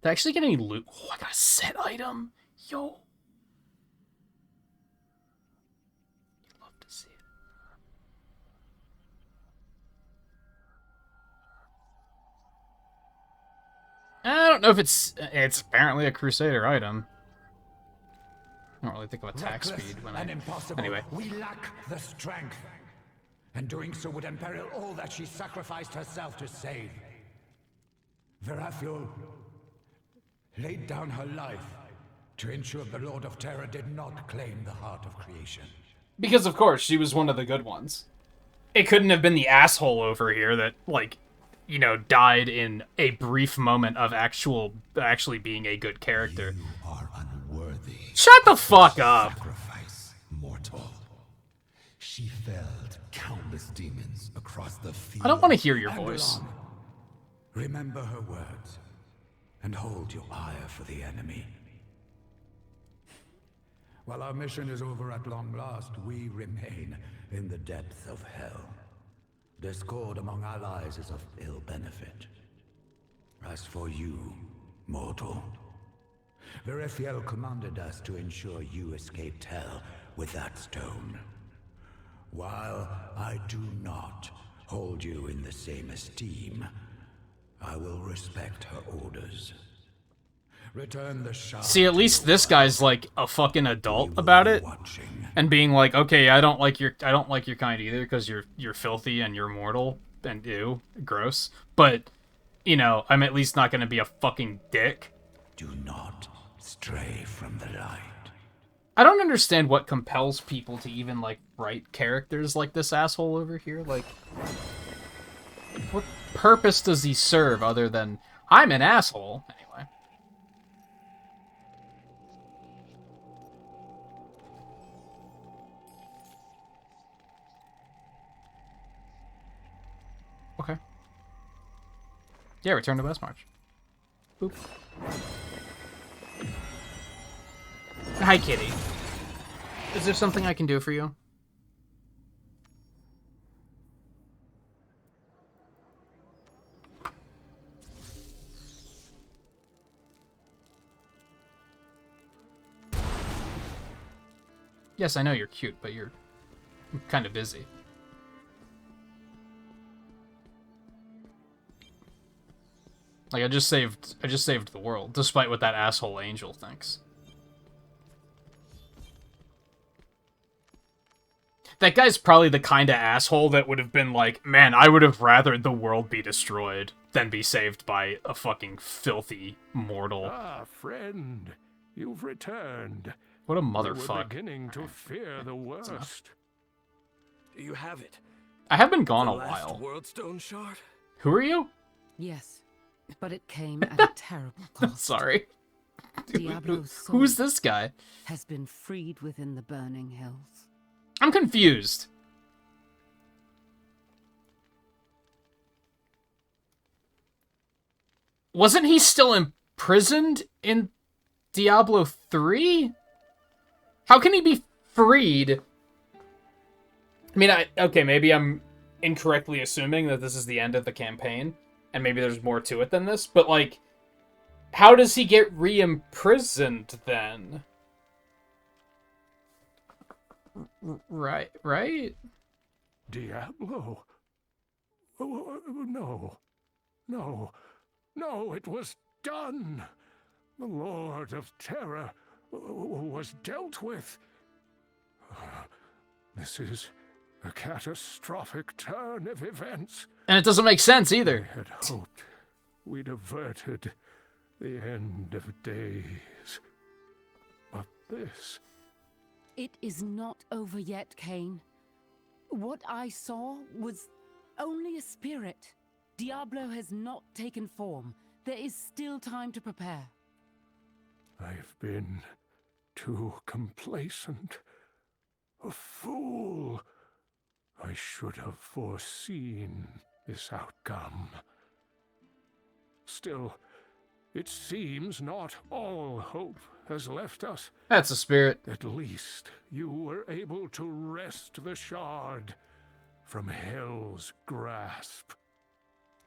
Speaker 1: Did I actually get any loot? Oh, I got a set item. Yo. You'd love to see it. I don't know if it's apparently a Crusader item. I don't really think of attack speed when I... Anyway.
Speaker 4: We lack the strength. And doing so would imperil all that she sacrificed herself to save. Verathil laid down her life to ensure the Lord of Terror did not claim the heart of creation.
Speaker 1: Because, of course, she was one of the good ones. It couldn't have been the asshole over here that, like, you know, died in a brief moment of actually being a good character.
Speaker 4: You are unworthy.
Speaker 1: Shut the fuck up!
Speaker 4: Sacrifice, mortal. She felled countless demons across the field.
Speaker 1: I don't want to hear your
Speaker 4: and
Speaker 1: voice.
Speaker 4: beyond. Remember her words, and hold your ire for the enemy. While our mission is over at long last, we remain in the depths of hell. Discord among allies is of ill benefit. As for you, mortal, Verethiel commanded us to ensure you escaped hell with that stone. While I do not hold you in the same esteem, I will respect her orders. Return the shard.
Speaker 1: See, at least this guy's like a fucking adult about it, and being like, okay, I don't like your kind either because you're filthy and you're mortal and ew, gross. But you know, I'm at least not gonna be a fucking dick.
Speaker 4: Do not stray from the light.
Speaker 1: I don't understand what compels people to even like write characters like this asshole over here. Like, what purpose does he serve other than I'm an asshole? Anyway. Okay. Yeah, return to West March. Boop. Hi, kitty. Is there something I can do for you? Yes, I know you're cute, but you're kind of busy. Like, I just saved the world, despite what that asshole angel thinks. That guy's probably the kind of asshole that would have been like, man, I would have rather the world be destroyed than be saved by a fucking filthy mortal.
Speaker 6: Ah, friend, you've returned.
Speaker 1: What a
Speaker 6: We were
Speaker 1: motherfucker.
Speaker 6: beginning to fear the worst.
Speaker 7: Do you have it?
Speaker 1: I have been gone
Speaker 7: The
Speaker 1: a
Speaker 7: last
Speaker 1: while.
Speaker 7: Worldstone shard?
Speaker 1: Who are you?
Speaker 5: Yes, but it came at a terrible cost.
Speaker 1: Sorry.
Speaker 5: Diablo's
Speaker 1: Who's
Speaker 5: soul
Speaker 1: this guy?
Speaker 5: has been freed within the burning hills.
Speaker 1: I'm confused. Wasn't he still imprisoned in Diablo 3? How can he be freed? I mean, okay, maybe I'm incorrectly assuming that this is the end of the campaign, and maybe there's more to it than this, but, like, how does he get re-imprisoned then? Right?
Speaker 6: Diablo? No. No, it was done. The Lord of Terror was dealt with. This is a catastrophic turn of events.
Speaker 1: And it doesn't make sense either.
Speaker 6: I had hoped we'd averted the end of days. But this...
Speaker 5: It is not over yet, Cain. What I saw was only a spirit. Diablo has not taken form. There is still time to prepare.
Speaker 6: I've been too complacent. A fool. I should have foreseen this outcome. Still, it seems not all hope has left us.
Speaker 1: That's a spirit.
Speaker 6: At least you were able to wrest the shard from Hell's grasp.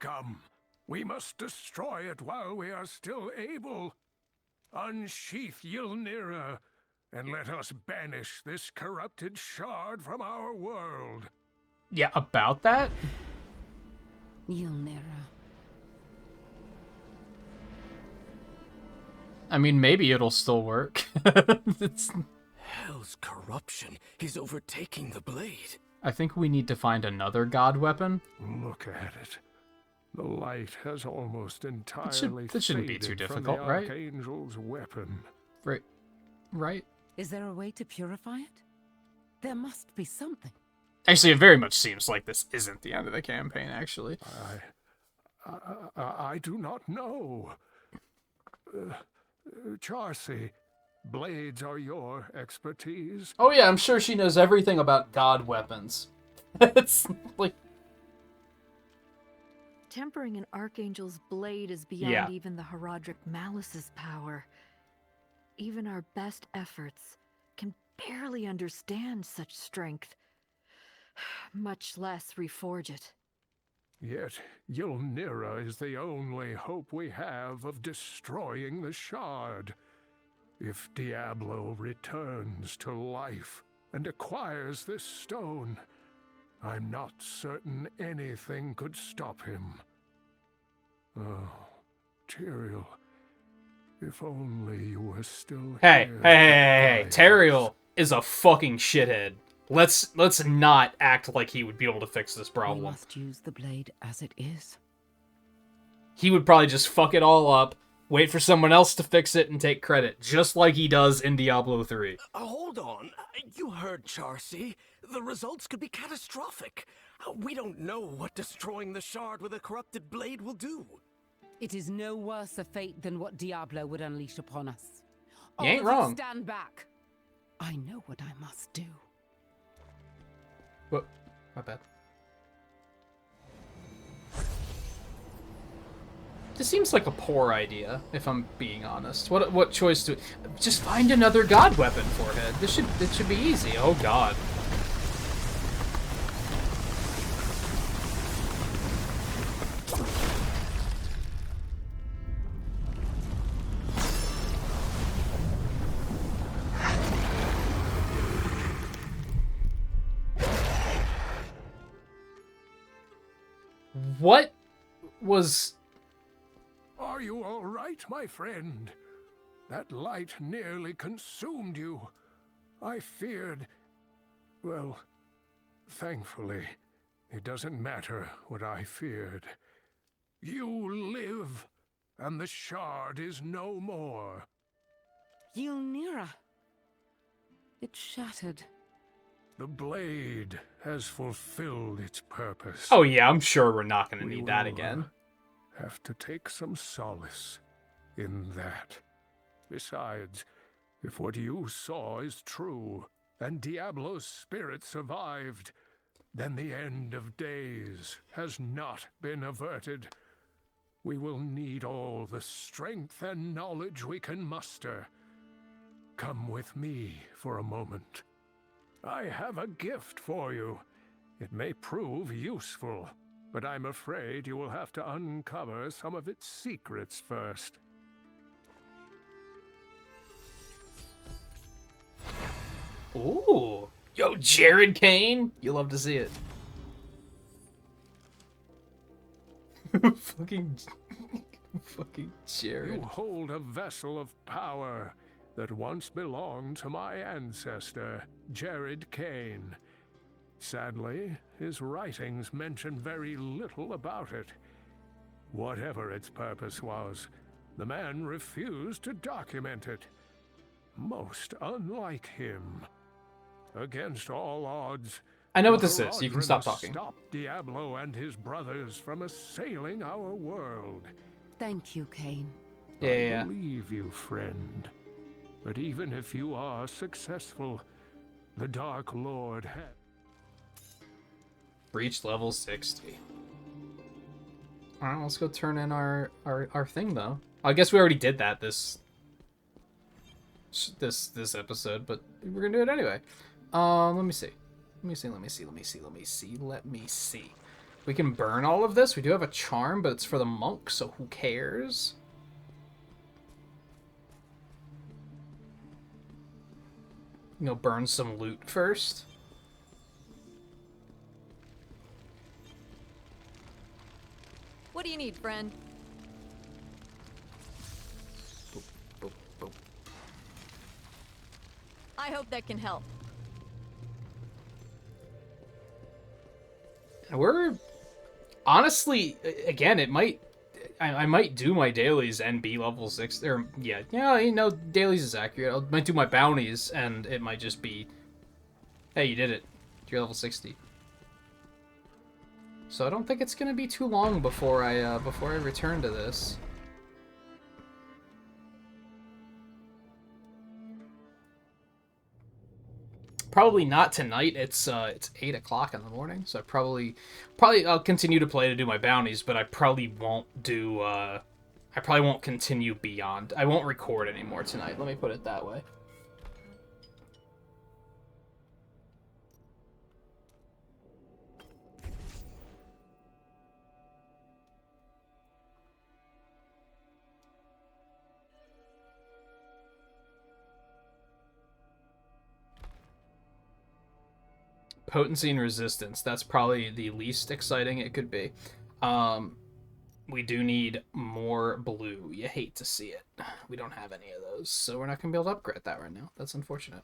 Speaker 6: Come, we must destroy it while we are still able. Unsheath Ylnira, and let us banish this corrupted shard from our world.
Speaker 1: Yeah, about that?
Speaker 5: Ylnira.
Speaker 1: I mean, maybe it'll still work.
Speaker 7: Hell's corruption is overtaking the blade.
Speaker 1: I think we need to find another god weapon.
Speaker 6: Look at it. The light has almost entirely
Speaker 1: that shouldn't be too
Speaker 6: faded from
Speaker 1: difficult,
Speaker 6: the
Speaker 1: right?
Speaker 6: Archangel's weapon.
Speaker 1: Right?
Speaker 5: Is there a way to purify it? There must be something.
Speaker 1: Actually, it very much seems like this isn't the end of the campaign, actually.
Speaker 6: I do not know. Charcy, blades are your expertise.
Speaker 1: Oh yeah, I'm sure she knows everything about god weapons. It's like...
Speaker 8: Tempering an Archangel's blade is beyond even the Herodric Malice's power. Even our best efforts can barely understand such strength, much less reforge it.
Speaker 6: Yet Ylnira is the only hope we have of destroying the shard. If Diablo returns to life and acquires this stone, I'm not certain anything could stop him. Oh, Tyrael, if only you were still
Speaker 1: Hey,
Speaker 6: here.
Speaker 1: Tyrael is a fucking shithead. Let's not act like he would be able to fix this
Speaker 5: We
Speaker 1: problem.
Speaker 5: must use the blade as it is.
Speaker 1: He would probably just fuck it all up, wait for someone else to fix it, and take credit, just like he does in Diablo 3.
Speaker 7: Hold on. You heard Charcy. The results could be catastrophic. We don't know what destroying the shard with a corrupted blade will do.
Speaker 5: It is no worse a fate than what Diablo would unleash upon us.
Speaker 1: You ain't
Speaker 5: All of you
Speaker 1: wrong.
Speaker 5: stand back. I know what I must do.
Speaker 1: Whoop, my bad. This seems like a poor idea, if I'm being honest. What choice to... Just find another god weapon, Forehead. It should be easy. Oh god. What was...
Speaker 6: Are you all right, my friend? That light nearly consumed you. I feared... Well, thankfully, it doesn't matter what I feared. You live, and the shard is no more.
Speaker 5: Ylnira. It shattered.
Speaker 6: The blade has fulfilled its purpose.
Speaker 1: Oh yeah, I'm sure we're not going to
Speaker 6: We
Speaker 1: need that
Speaker 6: will,
Speaker 1: again.
Speaker 6: Have to take some solace in that. Besides, if what you saw is true, and Diablo's spirit survived, then the end of days has not been averted. We will need all the strength and knowledge we can muster. Come with me for a moment. I have a gift for you. It may prove useful, but I'm afraid you will have to uncover some of its secrets first.
Speaker 1: Ooh. Yo, Jared Kane. You love to see it. Fucking Jared.
Speaker 6: You hold a vessel of power that once belonged to my ancestor, Jared Kane. Sadly, his writings mention very little about it. Whatever its purpose was, the man refused to document it. Most unlike him. Against all odds,
Speaker 1: I know what this is. You can stop talking.
Speaker 6: Stop Diablo and his brothers from assailing our world.
Speaker 5: Thank you, Kane.
Speaker 1: Yeah.
Speaker 6: I believe you, friend. But even if you are successful, the Dark Lord has...
Speaker 1: Reached level 60. Alright, let's go turn in our thing, though. I guess we already did that this episode, but we're gonna do it anyway. Let me see. Let me see. We can burn all of this. We do have a charm, but it's for the monk, so who cares? You know, burn some loot first.
Speaker 8: What do you need, friend?
Speaker 1: Boop, boop, boop.
Speaker 8: I hope that can help.
Speaker 1: We're honestly, again, it might. I might do my dailies and be level 6. Or yeah, you know, dailies is accurate. I might do my bounties, and it might just be, hey, you did it. You're level 60. So I don't think it's gonna be too long before I return to this. Probably not tonight. It's 8 o'clock in the morning, so probably I'll continue to play to do my bounties, but I probably won't do I probably won't continue beyond. I won't record anymore tonight. Let me put it that way. Potency and resistance. That's probably the least exciting it could be. We do need more blue. You hate to see it. We don't have any of those, so we're not going to be able to upgrade that right now. That's unfortunate.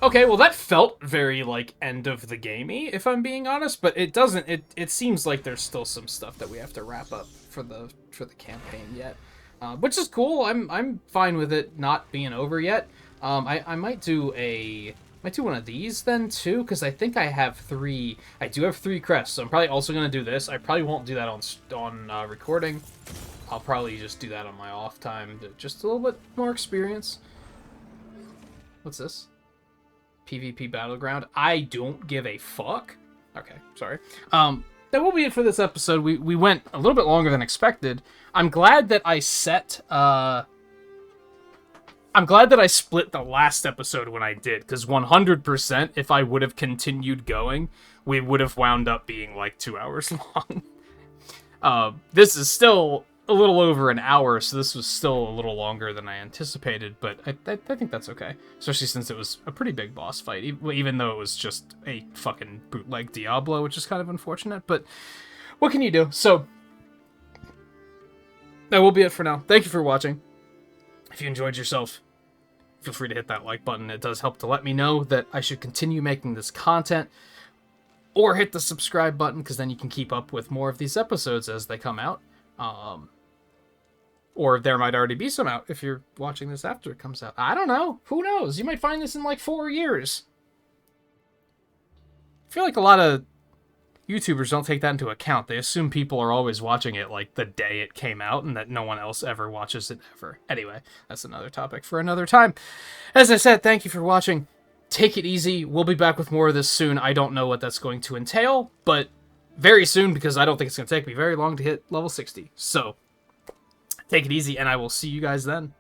Speaker 1: Okay, well that felt very, like, end of the gamey, if I'm being honest, but it doesn't. It seems like there's still some stuff that we have to wrap up for the campaign yet. Which is cool. I'm fine with it not being over yet. I might do one of these then too, because I think I have 3. I do have 3 crests, so I'm probably also gonna do this. I probably won't do that on recording. I'll probably just do that on my off time to just a little bit more experience. What's this? PvP Battleground. I don't give a fuck. Okay, sorry. that will be it for this episode. We went a little bit longer than expected. I'm glad that I set... I'm glad that I split the last episode when I did, because 100%, if I would have continued going, we would have wound up being like 2 hours long. This is still a little over an hour, so this was still a little longer than I anticipated, but I think that's okay. Especially since it was a pretty big boss fight, even though it was just a fucking bootleg Diablo, which is kind of unfortunate, but what can you do? So, that will be it for now. Thank you for watching. If you enjoyed yourself, feel free to hit that like button. It does help to let me know that I should continue making this content. Or hit the subscribe button, because then you can keep up with more of these episodes as they come out. Or there might already be some out if you're watching this after it comes out. I don't know. Who knows? You might find this in like 4 years. I feel like a lot of YouTubers don't take that into account. They assume people are always watching it like the day it came out and that no one else ever watches it ever. Anyway, that's another topic for another time. As I said, thank you for watching. Take it easy. We'll be back with more of this soon. I don't know what that's going to entail, but very soon, because I don't think it's going to take me very long to hit level 60. So, take it easy, and I will see you guys then.